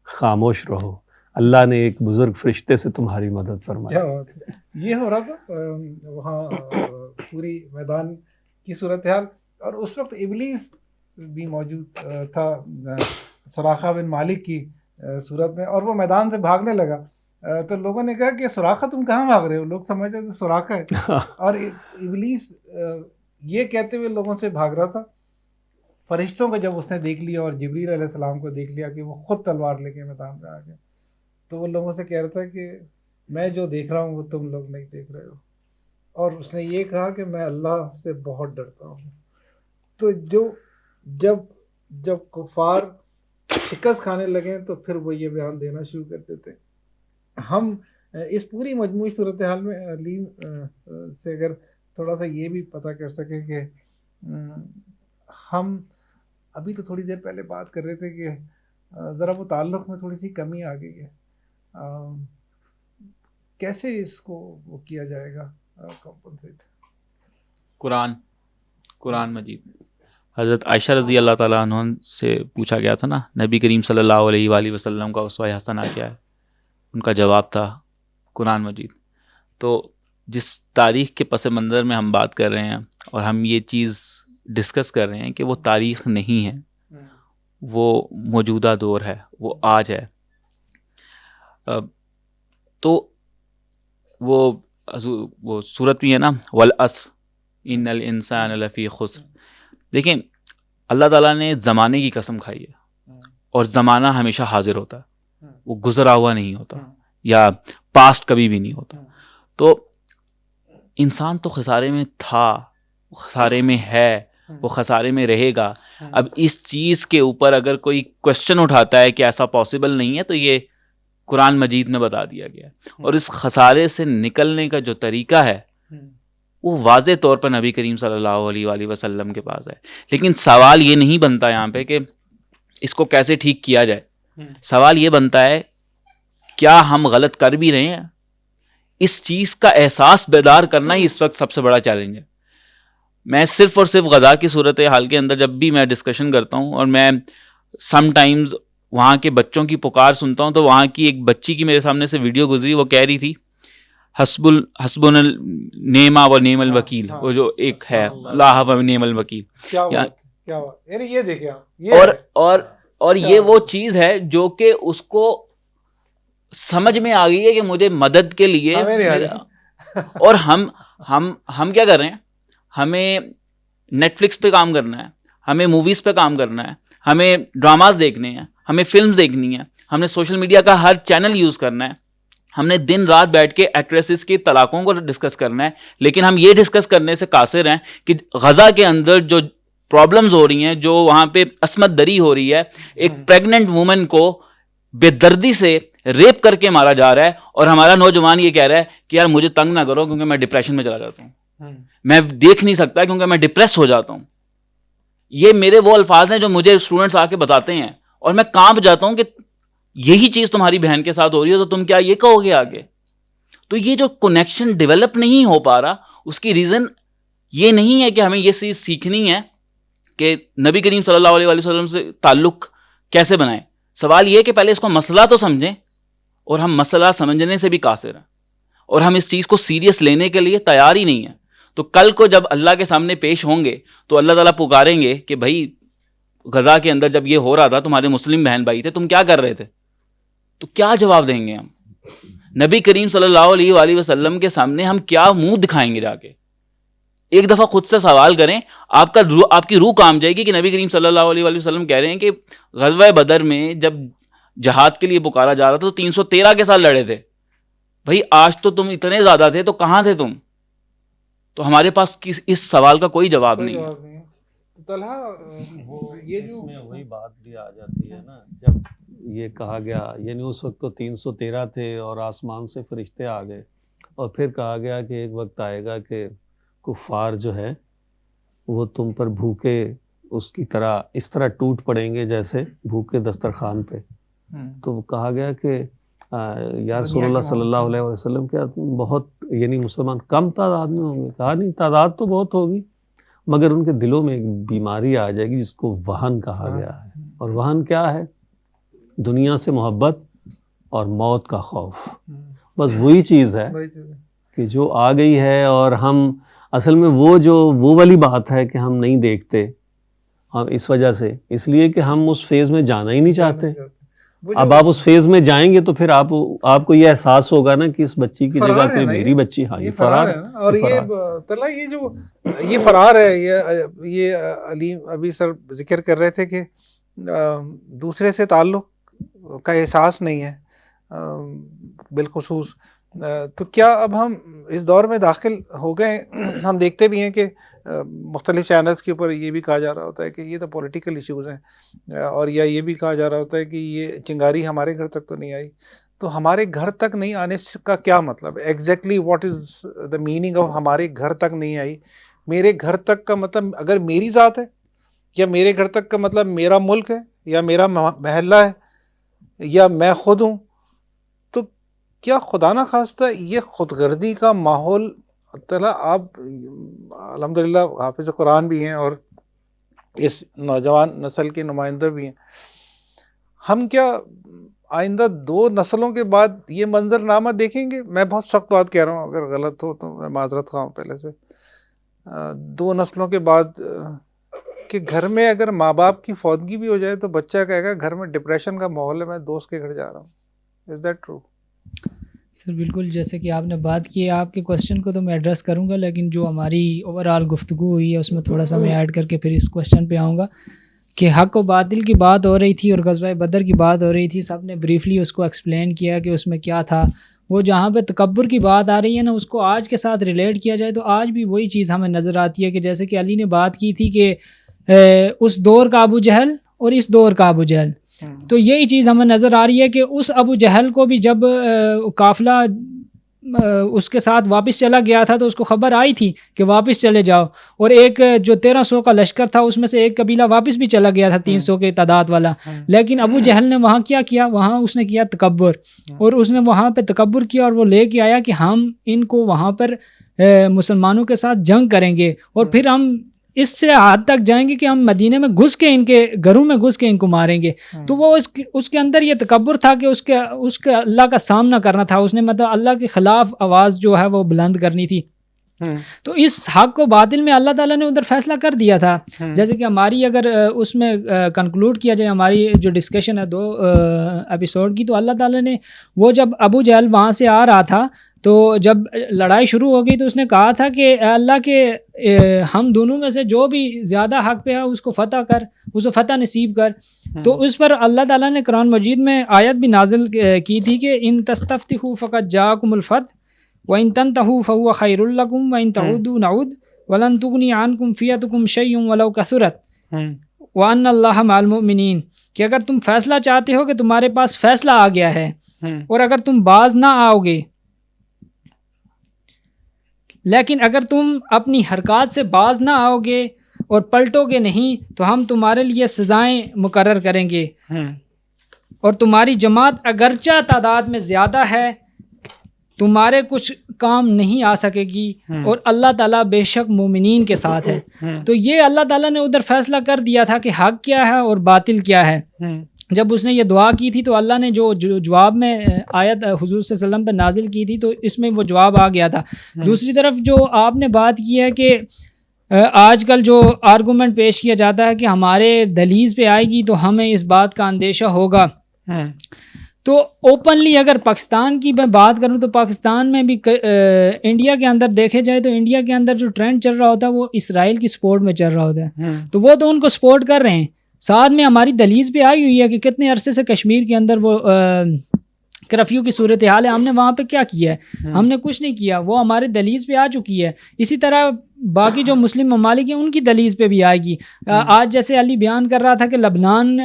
خاموش رہو، اللہ نے ایک بزرگ فرشتے سے تمہاری مدد فرمائی. کیا بات ہے. یہ ہو رہا تھا وہاں پوری میدان کی صورتحال، اور اس وقت ابلیس بھی موجود تھا سراقہ بن مالک کی صورت میں، اور وہ میدان سے بھاگنے لگا تو لوگوں نے کہا کہ سراقہ تم کہاں بھاگ رہے ہو؟ لوگ سمجھ رہے تھے سراقہ ہے، اور ابلیس یہ کہتے ہوئے لوگوں سے بھاگ رہا تھا. فرشتوں کو جب اس نے دیکھ لیا اور جبریل علیہ السلام کو دیکھ لیا کہ وہ خود تلوار لے کے میدان میں آ گئے، تو وہ لوگوں سے کہہ رہا تھا کہ میں جو دیکھ رہا ہوں وہ تم لوگ نہیں دیکھ رہے ہو. اور اس نے یہ کہا کہ میں اللہ سے بہت ڈرتا ہوں. تو جب کفار شکست کھانے لگے تو پھر وہ یہ بیان دینا شروع کر دیتے. ہم اس پوری مجموعی صورتحال میں علیم سے اگر تھوڑا سا یہ بھی پتہ کر سکیں کہ ہم ابھی تو تھوڑی دیر پہلے بات کر رہے تھے کہ ذرا وہ تعلق میں تھوڑی سی کمی آ گئی ہے، کیسے اس کو وہ کیا جائے گا کمپنسیٹ؟ قرآن مجید. حضرت عائشہ رضی اللہ تعالیٰ عنہ سے پوچھا گیا تھا نا نبی کریم صلی اللہ علیہ وآلہ وسلم کا اسوہ حسنہ کیا ہے، ان کا جواب تھا قرآن مجید. تو جس تاریخ کے پس منظر میں ہم بات کر رہے ہیں اور ہم یہ چیز ڈسکس کر رہے ہیں کہ وہ تاریخ نہیں ہے، وہ موجودہ دور ہے، وہ آج ہے. تو وہ صورت بھی ہے نا والعصر ان الانسان لفی خسر. دیکھیں اللہ تعالیٰ نے زمانے کی قسم کھائی ہے، اور زمانہ ہمیشہ حاضر ہوتا ہے، وہ گزرا ہوا نہیں ہوتا یا پاسٹ کبھی بھی نہیں ہوتا. تو انسان تو خسارے میں تھا، خسارے میں ہے، وہ خسارے میں رہے گا. اب اس چیز کے اوپر اگر کوئی کوشچن اٹھاتا ہے کہ ایسا پاسبل نہیں ہے تو یہ قرآن مجید میں بتا دیا گیا ہے. اور اس خسارے سے نکلنے کا جو طریقہ ہے وہ واضح طور پر نبی کریم صلی اللہ علیہ وآلہ وسلم کے پاس ہے. لیکن سوال یہ نہیں بنتا یہاں پہ کہ اس کو کیسے ٹھیک کیا جائے. سوال یہ بنتا ہے کیا ہم غلط کر بھی رہے ہیں؟ اس چیز کا احساس بیدار کرنا ہی اس وقت سب سے بڑا چیلنج ہے. میں صرف اور صرف غزہ کی صورتحال کے اندر جب بھی میں ڈسکشن کرتا ہوں اور میں سم ٹائمز وہاں کے بچوں کی پکار سنتا ہوں تو وہاں کی ایک بچی کی میرے سامنے سے ویڈیو گزری، وہ کہہ رہی تھی حسبنا النعم و نعم الوکیل، وہ جو ایک ہے اللہ و نعم الوکیل. یعنی یہ دیکھیں اور یہ وہ چیز ہے جو کہ اس کو سمجھ میں آ گئی ہے کہ مجھے مدد کے لیے ہمیں نہیں آ رہی. اور ہم کیا کر رہے ہیں, ہمیں نیٹ فلکس پہ کام کرنا ہے, ہمیں موویز پہ کام کرنا ہے, ہمیں ڈراماز دیکھنے ہیں, ہمیں فلمز دیکھنی ہیں, ہم نے سوشل میڈیا کا ہر چینل یوز کرنا ہے, ہم نے دن رات بیٹھ کے ایکٹریسز کی طلاقوں کو ڈسکس کرنا ہے, لیکن ہم یہ ڈسکس کرنے سے قاصر ہیں کہ غزہ کے اندر جو پرابلمز ہو رہی ہیں, جو وہاں پہ عصمت دری ہو رہی ہے, ایک پریگننٹ وومن کو بے دردی سے ریپ کر کے مارا جا رہا ہے, اور ہمارا نوجوان یہ کہہ رہا ہے کہ یار مجھے تنگ نہ کرو کیونکہ میں ڈپریشن میں چلا جاتا ہوں, میں دیکھ نہیں سکتا کیونکہ میں ڈپریس ہو جاتا ہوں. یہ میرے وہ الفاظ ہیں جو مجھے اسٹوڈنٹس آ کے بتاتے ہیں, اور میں کانپ جاتا ہوں کہ یہی چیز تمہاری بہن کے ساتھ ہو رہی ہے تو تم کیا یہ کہو گے آگے. تو یہ جو کنیکشن ڈیولپ نہیں ہو پا رہا, اس کی ریزن یہ نہیں ہے کہ ہمیں یہ چیز سیکھنی ہے کہ نبی کریم صلی اللہ علیہ وسلم سے تعلق کیسے بنائیں. سوال یہ ہے کہ پہلے اس کو مسئلہ تو سمجھیں, اور ہم مسئلہ سمجھنے سے بھی قاصر ہیں, اور ہم اس چیز کو سیریس لینے کے لیے تیار ہی نہیں ہیں. تو کل کو جب اللہ کے سامنے پیش ہوں گے تو اللہ تعالیٰ پکاریں گے کہ بھائی غزہ کے اندر جب یہ ہو رہا تھا تمہارے مسلم بہن بھائی تھے, تم کیا کر رہے تھے؟ تو کیا جواب دیں گے ہم؟ نبی کریم صلی اللہ علیہ وآلہ وسلم کے سامنے ہم کیا منہ دکھائیں گے جا کے؟ ایک دفعہ خود سے سوال کریں, آپ کی روح کام جائے گی کہ نبی کریم صلی اللہ علیہ وآلہ وسلم کہہ رہے ہیں کہ غزوہ بدر میں جب جہاد کے لیے پکارا جا رہا تھا تو 313 کے ساتھ لڑے تھے. بھائی آج تو تم اتنے زیادہ تھے تو کہاں تھے تم؟ تو ہمارے پاس اس سوال کا کوئی جواب نہیں ہے. اس میں وہی بات بھی آ جاتی ہے نا, جب یہ کہا گیا یعنی اس وقت تو 313 تھے اور آسمان سے فرشتے آ گئے, اور پھر کہا گیا کہ ایک وقت آئے گا کہ کفار جو ہے وہ تم پر بھوکے اس طرح ٹوٹ پڑیں گے جیسے بھوکے دسترخوان پہ. تو کہا گیا کہ یا رسول اللہ صلی اللہ علیہ وسلم کیا بہت یعنی مسلمان کم تعداد میں ہوں گے؟ کہا نہیں, تعداد تو بہت ہوگی مگر ان کے دلوں میں ایک بیماری آ جائے گی جس کو وہن کہا گیا ہے. اور وہن کیا ہے؟ دنیا سے محبت اور موت کا خوف. بس وہی چیز ہے کہ جو آ گئی ہے, اور ہم اصل میں وہ والی بات ہے کہ ہم نہیں دیکھتے ہم اس وجہ سے, اس لیے کہ ہم اس فیز میں جانا ہی نہیں چاہتے. اب آپ اس فیز میں جائیں گے تو پھر آپ کو یہ احساس ہوگا نا کہ اس بچی کی جگہ کوئی میری بچی, ہاں یہ فرار ہے. اور یہ فرار ہے, یہ علی ابھی سر ذکر کر رہے تھے کہ دوسرے سے تعلق کا احساس نہیں ہے بالخصوص. تو کیا اب ہم اس دور میں داخل ہو گئے؟ ہم دیکھتے بھی ہیں کہ مختلف چینلز کے اوپر یہ بھی کہا جا رہا ہوتا ہے کہ یہ تو پولیٹیکل ایشوز ہیں, اور یا یہ بھی کہا جا رہا ہوتا ہے کہ یہ چنگاری ہمارے گھر تک تو نہیں آئی. تو ہمارے گھر تک نہیں آنے کا کیا مطلب ہے exactly? What is the meaning of ہمارے گھر تک نہیں آئی؟ میرے گھر تک کا مطلب اگر میری ذات ہے, یا میرے گھر تک کا مطلب میرا ملک ہے, یا میرا محلہ ہے, یا میں خود ہوں. تو کیا خدا نہ خواستہ یہ خود غرضی کا ماحول طلع آپ الحمدللہ حافظ قرآن بھی ہیں اور اس نوجوان نسل کے نمائندہ بھی ہیں, ہم کیا آئندہ 2 نسلوں کے بعد یہ منظرنامہ دیکھیں گے؟ میں بہت سخت بات کہہ رہا ہوں, اگر غلط ہو تو میں معذرت خواہ ہوں پہلے سے. 2 نسلوں کے بعد کہ گھر میں اگر ماں باپ کی فوتگی بھی ہو جائے تو بچہ کہے گا گھر میں ڈپریشن کا ماحول ہے, میں دوست کے گھر جا رہا ہوں. Is that true? سر بالکل, جیسے کہ آپ نے بات کی ہے, آپ کے کوشچن کو تو میں ایڈریس کروں گا, لیکن جو ہماری اوور آل گفتگو ہوئی ہے اس میں تھوڑا سا میں ایڈ کر کے پھر اس کوشچن پہ آؤں گا کہ حق و باطل کی بات ہو رہی تھی اور غزوہ بدر کی بات ہو رہی تھی. سب نے بریفلی اس کو ایکسپلین کیا کہ اس میں کیا تھا. وہ جہاں پہ تکبر کی بات آ رہی ہے نا, اس کو آج کے ساتھ ریلیٹ کیا جائے تو آج بھی وہی چیز ہمیں نظر آتی ہے کہ جیسے کہ علی نے بات کی تھی کہ اس دور کا ابو جہل اور اس دور کا ابو جہل, تو یہی چیز ہمیں نظر آ رہی ہے کہ اس ابو جہل کو بھی جب قافلہ اس کے ساتھ واپس چلا گیا تھا تو اس کو خبر آئی تھی کہ واپس چلے جاؤ, اور ایک جو 1300 کا لشکر تھا اس میں سے ایک قبیلہ واپس بھی چلا گیا تھا 300 کے تعداد والا. لیکن ابو جہل نے وہاں کیا کیا؟ وہاں اس نے کیا تکبر, اور اس نے وہاں پہ تکبر کیا اور وہ لے کے آیا کہ ہم ان کو وہاں پر مسلمانوں کے ساتھ جنگ کریں گے, اور پھر ہم اس سے حد تک جائیں گے کہ ہم مدینے میں گھس کے ان کے گھروں میں گھس کے ان کو ماریں گے. تو وہ اس کے اندر یہ تکبر تھا کہ اس کے اللہ کا سامنا کرنا تھا, اس نے مطلب اللہ کے خلاف آواز جو ہے وہ بلند کرنی تھی. تو اس حق و باطل میں اللہ تعالیٰ نے ادھر فیصلہ کر دیا تھا. جیسے کہ ہماری اگر اس میں کنکلوڈ کیا جائے ہماری جو ڈسکشن ہے 2 ایپیسوڈ کی، تو اللہ تعالیٰ نے وہ جب ابو جہل وہاں سے آ رہا تھا تو جب لڑائی شروع ہو گئی تو اس نے کہا تھا کہ اے اللہ کے ہم دونوں میں سے جو بھی زیادہ حق پہ ہے اس کو فتح کر، اس کو فتح نصیب کر. تو اس پر اللہ تعالیٰ نے قرآن مجید میں آیت بھی نازل کی تھی کہ ان تستفتحوا فقد جاءکم الفتح وَإِن تَنْتَهُوا فَهُوَ خَيْرٌ لَكُمْ وَإِن تَعُودُوا نَعُودْ وَلَن تُغْنِيَ عَنْكُمْ فِئَتُكُمْ شَيْءٌ وَلَوْ كَثُرَتْ وَأَنَّ اللَّهَ مَعَ الْمُؤْمِنِينَ، کہ اگر تم فیصلہ چاہتے ہو کہ تمہارے پاس فیصلہ آ گیا ہے اور اگر تم باز نہ آؤ گے، لیکن اگر تم اپنی حرکات سے باز نہ آؤ گے اور پلٹو گے نہیں تو ہم تمہارے لیے سزائیں مقرر کریں گے، اور تمہاری جماعت اگرچہ تعداد میں زیادہ ہے تمہارے کچھ کام نہیں آ سکے گی، اور اللہ تعالیٰ بے شک مومنین کے ساتھ ہے. تو یہ اللہ تعالیٰ نے ادھر فیصلہ کر دیا تھا کہ حق کیا ہے اور باطل کیا ہے. جب اس نے یہ دعا کی تھی تو اللہ نے جو جواب میں آیت حضور صلی اللہ علیہ وسلم پہ نازل کی تھی تو اس میں وہ جواب آ گیا تھا. دوسری طرف جو آپ نے بات کی ہے کہ آج کل جو آرگومنٹ پیش کیا جاتا ہے کہ ہمارے دہلیز پہ آئے گی تو ہمیں اس بات کا اندیشہ ہوگا، تو اوپنلی اگر پاکستان کی میں بات کروں تو پاکستان میں بھی انڈیا کے اندر دیکھے جائے تو انڈیا کے اندر جو ٹرینڈ چل رہا ہوتا ہے وہ اسرائیل کی سپورٹ میں چل رہا ہوتا ہے. تو وہ تو ان کو سپورٹ کر رہے ہیں، ساتھ میں ہماری دہلیز پہ آئی ہوئی ہے کہ کتنے عرصے سے کشمیر کے اندر وہ کرفیو کی صورتحال ہے، ہم نے وہاں پہ کیا کیا ہے؟ ہم نے کچھ نہیں کیا، وہ ہمارے دہلیز پہ آ چکی ہے. اسی طرح باقی جو مسلم ممالک ہیں ان کی دہلیز پہ بھی آئے گی. آج جیسے علی بیان کر رہا تھا کہ لبنان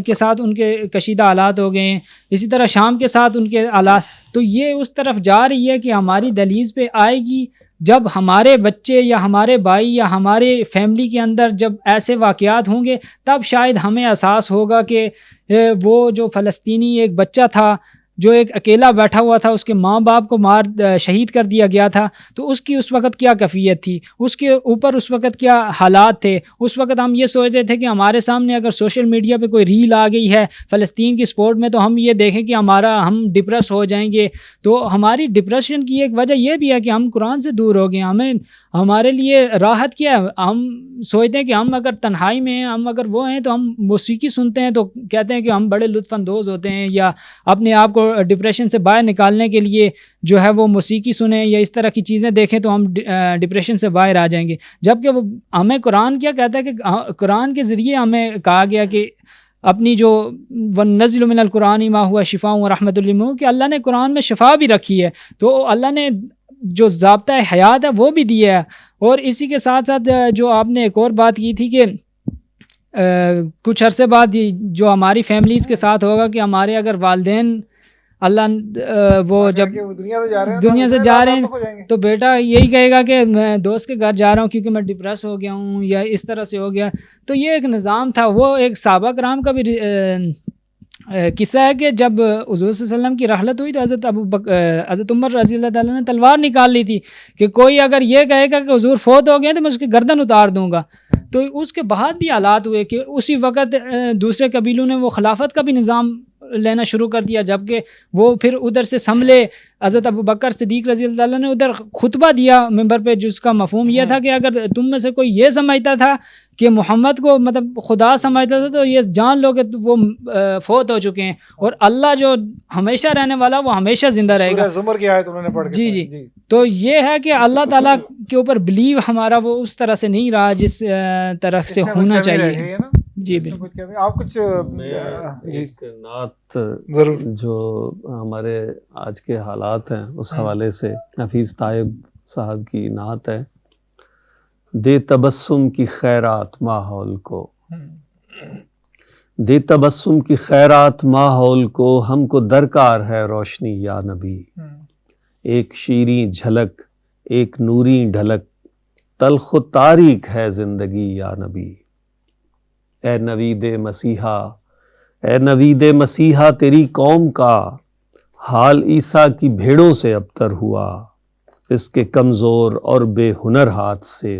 کے ساتھ ان کے کشیدہ حالات ہو گئے ہیں، اسی طرح شام کے ساتھ ان کے حالات، تو یہ اس طرف جا رہی ہے کہ ہماری دہلیز پہ آئے گی جب ہمارے بچے یا ہمارے بھائی یا ہمارے فیملی کے اندر جب ایسے واقعات ہوں گے تب شاید ہمیں احساس ہوگا کہ وہ جو فلسطینی ایک بچہ تھا جو ایک اکیلا بیٹھا ہوا تھا، اس کے ماں باپ کو شہید کر دیا گیا تھا، تو اس کی اس وقت کیا کیفیت تھی، اس کے اوپر اس وقت کیا حالات تھے. اس وقت ہم یہ سوچ رہے تھے کہ ہمارے سامنے اگر سوشل میڈیا پہ کوئی ریل آ گئی ہے فلسطین کی سپورٹ میں تو ہم یہ دیکھیں کہ ہم ڈپریس ہو جائیں گے. تو ہماری ڈپریشن کی ایک وجہ یہ بھی ہے کہ ہم قرآن سے دور ہو گئے. ہمارے لیے راحت کیا ہے؟ ہم سوچتے ہیں کہ ہم اگر تنہائی میں ہیں، ہم اگر وہ ہیں تو ہم موسیقی سنتے ہیں تو کہتے ہیں کہ ہم بڑے لطف اندوز ہوتے ہیں، یا اپنے آپ کو ڈپریشن سے باہر نکالنے کے لیے جو ہے وہ موسیقی سنیں یا اس طرح کی چیزیں دیکھیں تو ہم ڈپریشن سے باہر آ جائیں گے. جبکہ ہمیں قرآن کیا کہتا ہے کہ قرآن کے ذریعے ہمیں کہا گیا کہ اپنی جو وَنَزِّلُ مِنَ الْقُرْآنِ مَا هُوَ شِفَاءٌ وَرَحْمَةٌ لِلْمُؤْمِنِينَ کہ اللہ نے قرآن میں شفا بھی رکھی ہے، تو اللہ نے جو ضابطہ حیات ہے وہ بھی دیا ہے. اور اسی کے ساتھ ساتھ جو آپ نے ایک اور بات کی تھی کہ کچھ عرصے بعد جو ہماری فیملیز کے ساتھ ہوگا کہ ہمارے اگر والدین اللہ وہ جب دنیا سے جا رہے ہیں تو بیٹا یہی کہے گا کہ میں دوست کے گھر جا رہا ہوں کیونکہ میں ڈپریس ہو گیا ہوں یا اس طرح سے ہو گیا. تو یہ ایک نظام تھا. وہ ایک صحابہ کرام کا بھی قصہ ہے کہ جب حضور صلی اللہ علیہ وسلم کی رحلت ہوئی تو حضرت عمر رضی اللہ تعالیٰ نے تلوار نکال لی تھی کہ کوئی اگر یہ کہے گا کہ حضور فوت ہو گئے تو میں اس کی گردن اتار دوں گا. تو اس کے بعد بھی حالات ہوئے کہ اسی وقت دوسرے قبیلوں نے وہ خلافت کا بھی نظام لینا شروع کر دیا، جبکہ وہ پھر ادھر سے سنبھلے. حضرت ابوبکر صدیق رضی اللہ عنہ نے ادھر خطبہ دیا ممبر پہ جس کا مفہوم یہ تھا کہ اگر تم میں سے کوئی یہ سمجھتا تھا کہ محمد کو مطلب خدا سمجھتا تھا تو یہ جان لو کہ وہ فوت ہو چکے ہیں، اور اللہ جو ہمیشہ رہنے والا وہ ہمیشہ زندہ رہے گا. زمر کی آیت انہوں نے پڑھ کے جی. تو یہ ہے کہ اللہ تعالیٰ کے اوپر بلیو ہمارا وہ اس طرح سے نہیں رہا جس طرح سے ہونا چاہیے. جی بالکل. آپ کچھ ایک نعت ضرور جو ہمارے آج کے حالات ہیں اس حوالے سے حفیظ طائب صاحب کی نعت ہے. دے تبسم کی خیرات ماحول کو، دے تبسم کی خیرات ماحول کو، ہم کو درکار ہے روشنی یا نبی. ایک شیریں جھلک ایک نوری ڈھلک، تلخ و تاریک ہے زندگی یا نبی. اے نوید مسیحا، اے نوید مسیحا، تیری قوم کا حال عیسیٰ کی بھیڑوں سے ابتر ہوا. اس کے کمزور اور بے ہنر ہاتھ سے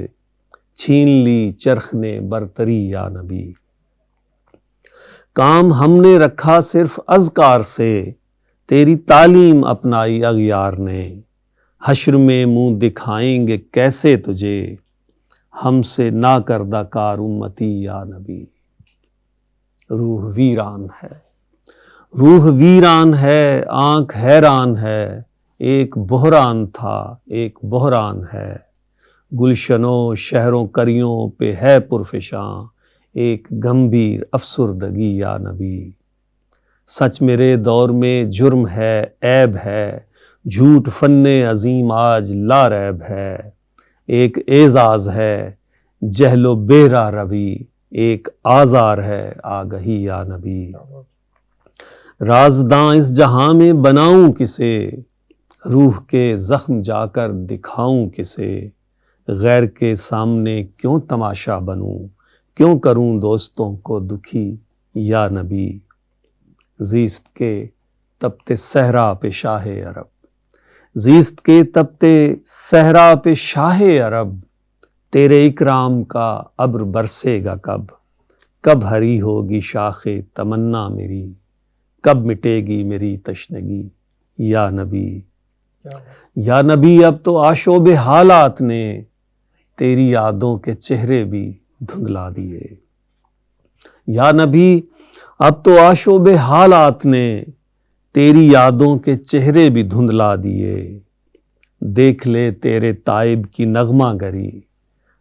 چھین لی چرخ نے برتری یا نبی. کام ہم نے رکھا صرف اذکار سے، تیری تعلیم اپنائی اغیار نے. حشر میں منہ دکھائیں گے کیسے تجھے، ہم سے نہ کردہ کار امتی یا نبی۔ روح ویران ہے، روح ویران ہے، آنکھ حیران ہے، ایک بحران تھا ایک بحران ہے، گلشنوں شہروں کریوں پہ ہے پرفشاں، ایک گمبھیر افسردگی یا نبی۔ سچ میرے دور میں جرم ہے عیب ہے، جھوٹ فن عظیم آج لا ریب ہے، ایک اعزاز ہے جہل و بیرا روی، ایک آزار ہے آگہی یا نبی۔ رازداں اس جہاں میں بناؤں کسے، روح کے زخم جا کر دکھاؤں کسے، غیر کے سامنے کیوں تماشا بنوں، کیوں کروں دوستوں کو دکھی یا نبی۔ زیست کے تپتے صحرا پہ شاہ عرب، زیست کے تپتے صحرا پہ شاہ عرب، تیرے اکرام کا ابر برسے گا کب، کب ہری ہوگی شاخ تمنا میری، کب مٹے گی میری تشنگی یا نبی۔ یا نبی اب تو آشوب حالات نے تیری یادوں کے چہرے بھی دھندلا دیے، یا نبی اب تو آشوب حالات نے تیری یادوں کے چہرے بھی دھندلا دیے، دیکھ لے تیرے تائب کی نغمہ گری،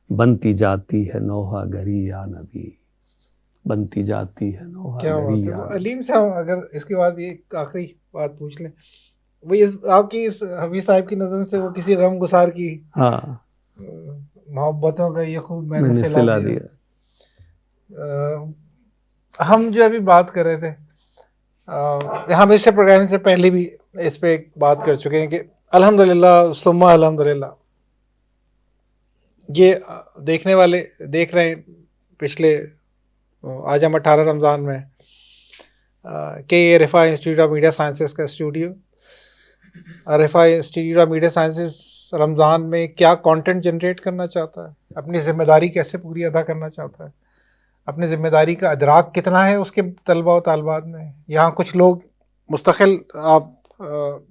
بنتی جاتی ہے نوحہ گری یا نبی، بنتی جاتی ہے نوحہ گری یا نبی۔ علیم صاحب اگر اس کے بعد یہ آخری بات پوچھ لیں، وہی آپ کی حفیظ صاحب کی نظر سے وہ کسی غم گسار کی ہاں محبتوں کا یہ خوب میں میں نے نے سلا سلا دیا۔ دیا۔ ہم جو ابھی بات کر رہے تھے، ہم اس سے پروگرام سے پہلے بھی اس پہ ایک بات کر چکے ہیں کہ الحمدللہ ثم الحمدللہ یہ دیکھنے والے دیکھ رہے ہیں پچھلے آج ہم 18 رمضان میں کہ یہ Riphah institute of media sciences کا studio, Riphah institute of media sciences Ramzan میں کیا کانٹینٹ جنریٹ کرنا چاہتا ہے، اپنی ذمہ داری کیسے پوری ادا کرنا چاہتا ہے، اپنی ذمہ داری کا ادراک کتنا ہے اس کے طلباء و طالبات میں۔ یہاں کچھ لوگ مستقل آپ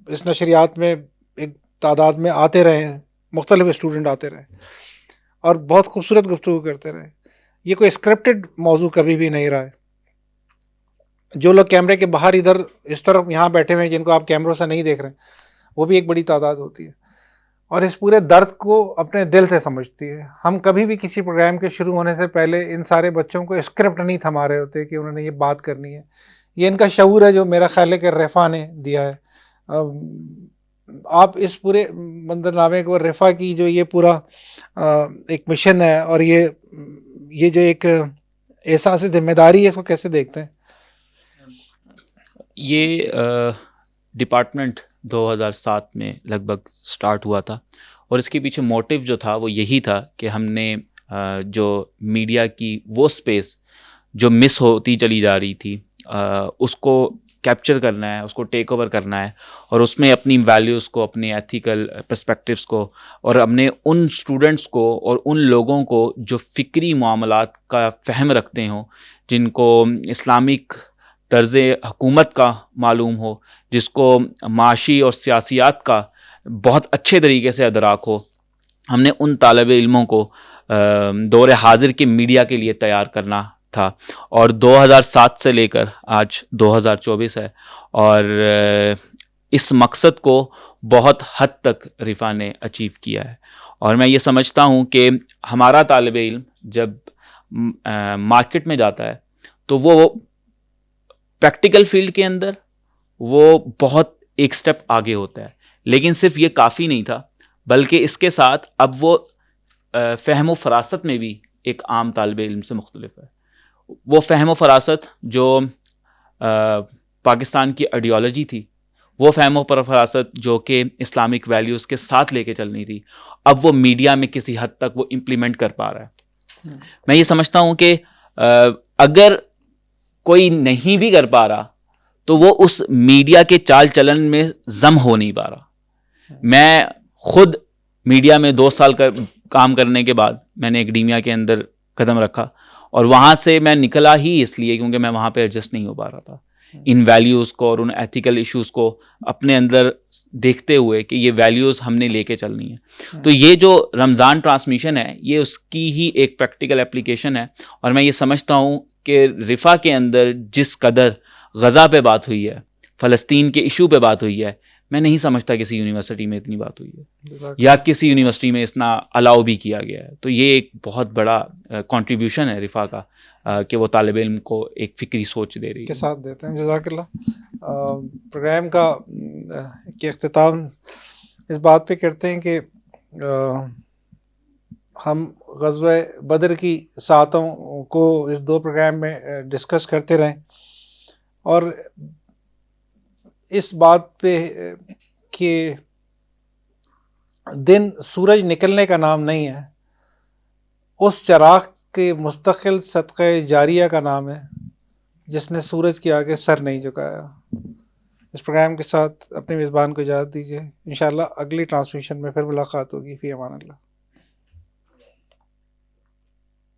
اس نشریات میں ایک تعداد میں آتے رہے ہیں، مختلف اسٹوڈنٹ آتے رہے اور بہت خوبصورت گفتگو کرتے رہے۔ یہ کوئی اسکرپٹڈ موضوع کبھی بھی نہیں رہا ہے۔ جو لوگ کیمرے کے باہر ادھر اس طرف یہاں بیٹھے ہوئے ہیں جن کو آپ کیمروں سے نہیں دیکھ رہے ہیں، وہ بھی ایک بڑی تعداد ہوتی ہے اور اس پورے درد کو اپنے دل سے سمجھتی ہے۔ ہم کبھی بھی کسی پروگرام کے شروع ہونے سے پہلے ان سارے بچوں کو اسکرپٹ نہیں تھما رہے ہوتے کہ انہوں نے یہ بات کرنی ہے۔ یہ ان کا شعور ہے جو میرا خیال ہے کہ رفاع نے دیا ہے۔ آپ اس پورے منظرنامے کو، رفاع کی جو یہ پورا ایک مشن ہے اور یہ جو ایک احساس ذمہ داری ہے، اس کو کیسے دیکھتے ہیں؟ یہ ڈپارٹمنٹ 2007 میں لگ بھگ سٹارٹ ہوا تھا اور اس کے پیچھے موٹیو جو تھا وہ یہی تھا کہ ہم نے جو میڈیا کی وہ سپیس جو مس ہوتی چلی جا رہی تھی اس کو کیپچر کرنا ہے، اس کو ٹیک اوور کرنا ہے اور اس میں اپنی ویلیوز کو، اپنے ایتھیکل پرسپیکٹیوز کو اور اپنے ان اسٹوڈنٹس کو اور ان لوگوں کو جو فکری معاملات کا فہم رکھتے ہوں، جن کو اسلامک طرز حکومت کا معلوم ہو، جس کو معاشی اور سیاسیات کا بہت اچھے طریقے سے ادراک ہو، ہم نے ان طالب علموں کو دور حاضر کے میڈیا کے لیے تیار کرنا تھا۔ اور 2007 سے لے کر آج 2024 ہے اور اس مقصد کو بہت حد تک رفاع نے اچیو کیا ہے۔ اور میں یہ سمجھتا ہوں کہ ہمارا طالب علم جب مارکیٹ میں جاتا ہے تو وہ پریکٹیکل فیلڈ کے اندر وہ بہت ایک سٹیپ آگے ہوتا ہے، لیکن صرف یہ کافی نہیں تھا، بلکہ اس کے ساتھ اب وہ فہم و فراست میں بھی ایک عام طالب علم سے مختلف ہے۔ وہ فہم و فراست جو پاکستان کی آئیڈیالوجی تھی، وہ فہم و فراست جو کہ اسلامک ویلیوز کے ساتھ لے کے چلنی تھی، اب وہ میڈیا میں کسی حد تک وہ امپلیمنٹ کر پا رہا ہے۔ میں یہ سمجھتا ہوں کہ اگر کوئی نہیں بھی کر پا رہا تو وہ اس میڈیا کے چال چلن میں ضم ہو نہیں پا رہا۔ میں خود میڈیا میں 2 سال کام کرنے کے بعد میں نے ایکڈیمیا کے اندر قدم رکھا اور وہاں سے میں نکلا ہی اس لیے کیونکہ میں وہاں پہ ایڈجسٹ نہیں ہو پا رہا تھا۔ ان ویلیوز کو اور ان ایتھیکل ایشوز کو اپنے اندر دیکھتے ہوئے کہ یہ ویلیوز ہم نے لے کے چلنی ہے. تو یہ جو رمضان ٹرانسمیشن ہے یہ اس کی ہی ایک پریکٹیکل اپلیکیشن ہے. اور میں یہ سمجھتا ہوں کہ رفا کے اندر جس قدر غزہ پہ بات ہوئی ہے, فلسطین کے ایشو پہ بات ہوئی ہے, میں نہیں سمجھتا کسی یونیورسٹی میں اتنی بات ہوئی ہے یا کسی یونیورسٹی میں اتنا الاؤ بھی کیا گیا ہے. تو یہ ایک بہت بڑا کنٹریبیوشن ہے رفا کا کہ وہ طالب علم کو ایک فکری سوچ دے رہی کے ہے. ساتھ دیتے ہیں. جزاک اللہ. پروگرام کا کے اختتام اس بات پہ کرتے ہیں کہ ہم غزوہ بدر کی ساعتوں کو اس 2 پروگرام میں ڈسکس کرتے رہیں, اور اس بات پہ کہ دن سورج نکلنے کا نام نہیں ہے, اس چراغ کے مستقل صدقہ جاریہ کا نام ہے جس نے سورج کے آگے سر نہیں جھکایا. اس پروگرام کے ساتھ اپنے میزبان کو اجازت دیجیے. انشاءاللہ اگلی ٹرانسمیشن میں پھر ملاقات ہوگی. فی امان اللہ.